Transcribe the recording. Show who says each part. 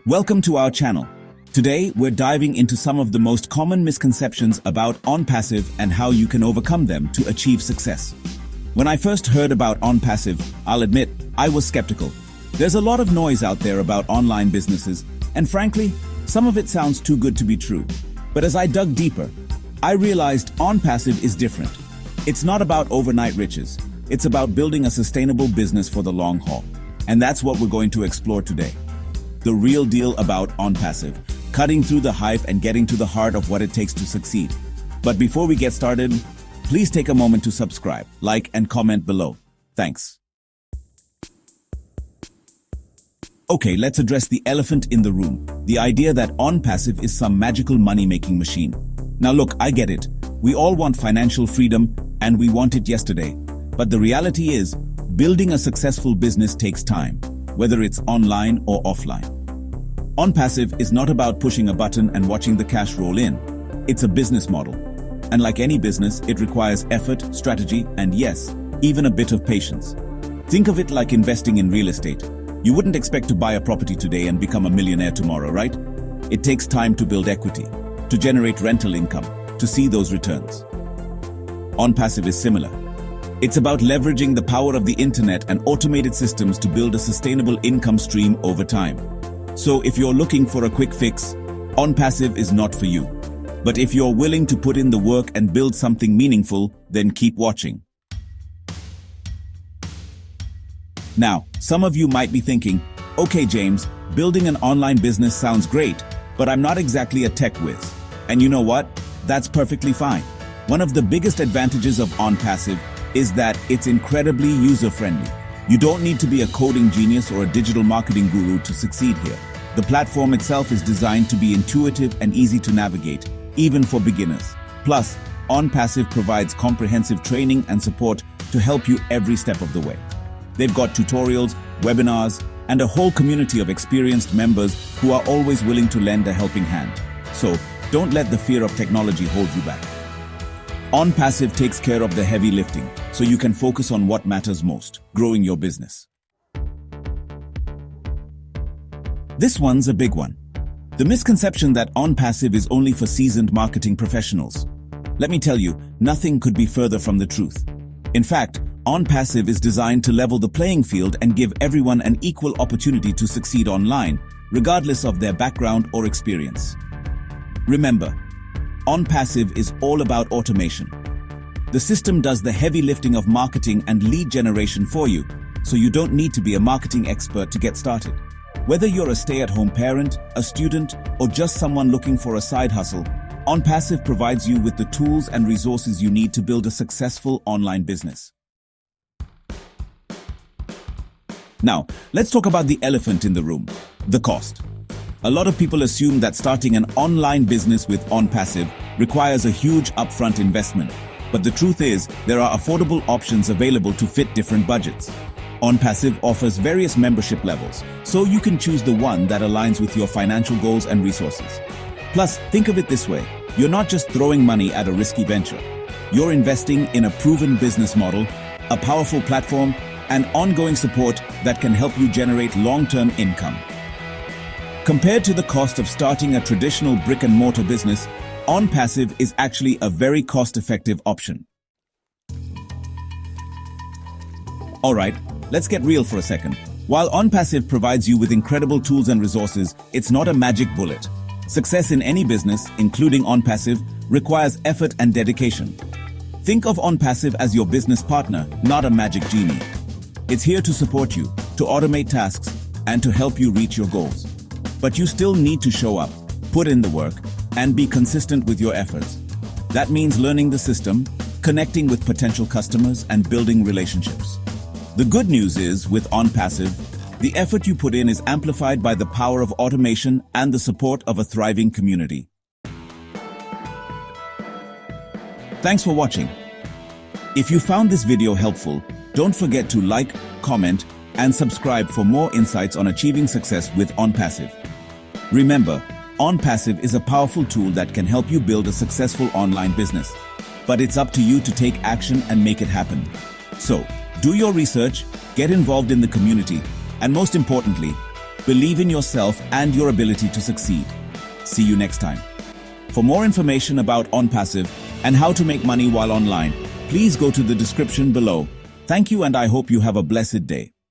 Speaker 1: Welcome to our channel. Today, we're diving into some of the most common misconceptions about ONPASSIVE and how you can overcome them to achieve success. When I first heard about ONPASSIVE, I'll admit, I was skeptical. There's a lot of noise out there about online businesses, and frankly, some of it sounds too good to be true. But as I dug deeper, I realized ONPASSIVE is different. It's not about overnight riches. It's about building a sustainable business for the long haul. And that's what we're going to explore today. The real deal about ONPASSIVE, cutting through the hype and getting to the heart of what it takes to succeed. But before we get started, please take a moment to subscribe, like, and comment below. Thanks. Okay, let's address the elephant in the room, the idea that ONPASSIVE is some magical money-making machine. Now look, I get it. We all want financial freedom, and we want it yesterday. But the reality is, building a successful business takes time, whether it's online or offline. ONPASSIVE is not about pushing a button and watching the cash roll in. It's a business model. And like any business, it requires effort, strategy, and yes, even a bit of patience. Think of it like investing in real estate. You wouldn't expect to buy a property today and become a millionaire tomorrow, right? It takes time to build equity, to generate rental income, to see those returns. ONPASSIVE is similar. It's about leveraging the power of the internet and automated systems to build a sustainable income stream over time. So if you're looking for a quick fix, ONPASSIVE is not for you. But if you're willing to put in the work and build something meaningful, then keep watching. Now, some of you might be thinking, okay James, building an online business sounds great, but I'm not exactly a tech whiz. And you know what? That's perfectly fine. One of the biggest advantages of ONPASSIVE is that it's incredibly user-friendly. You don't need to be a coding genius or a digital marketing guru to succeed here. The platform itself is designed to be intuitive and easy to navigate, even for beginners. Plus, ONPASSIVE provides comprehensive training and support to help you every step of the way. They've got tutorials, webinars, and a whole community of experienced members who are always willing to lend a helping hand. So, don't let the fear of technology hold you back. ONPASSIVE takes care of the heavy lifting, so you can focus on what matters most, growing your business. This one's a big one. The misconception that ONPASSIVE is only for seasoned marketing professionals. Let me tell you, nothing could be further from the truth. In fact, ONPASSIVE is designed to level the playing field and give everyone an equal opportunity to succeed online, regardless of their background or experience. Remember, ONPASSIVE is all about automation. The system does the heavy lifting of marketing and lead generation for you, so you don't need to be a marketing expert to get started. Whether you're a stay-at-home parent, a student, or just someone looking for a side hustle, ONPASSIVE provides you with the tools and resources you need to build a successful online business. Now, let's talk about the elephant in the room, the cost. A lot of people assume that starting an online business with ONPASSIVE requires a huge upfront investment. But the truth is, there are affordable options available to fit different budgets. ONPASSIVE offers various membership levels, so you can choose the one that aligns with your financial goals and resources. Plus, think of it this way, you're not just throwing money at a risky venture. You're investing in a proven business model, a powerful platform, and ongoing support that can help you generate long-term income. Compared to the cost of starting a traditional brick-and-mortar business, ONPASSIVE is actually a very cost-effective option. Alright, let's get real for a second. While ONPASSIVE provides you with incredible tools and resources, it's not a magic bullet. Success in any business, including ONPASSIVE, requires effort and dedication. Think of ONPASSIVE as your business partner, not a magic genie. It's here to support you, to automate tasks, and to help you reach your goals. But you still need to show up, put in the work, and be consistent with your efforts. That means learning the system, connecting with potential customers, and building relationships. The good news is, with ONPASSIVE, the effort you put in is amplified by the power of automation and the support of a thriving community. Thanks for watching. If you found this video helpful, don't forget to like, comment, and subscribe for more insights on achieving success with ONPASSIVE. Remember, ONPASSIVE is a powerful tool that can help you build a successful online business. But it's up to you to take action and make it happen. So, do your research, get involved in the community, and most importantly, Believe in yourself and your ability to succeed. See you next time. For more information about ONPASSIVE and how to make money while online, please go to the description below. Thank you, and I hope you have a blessed day.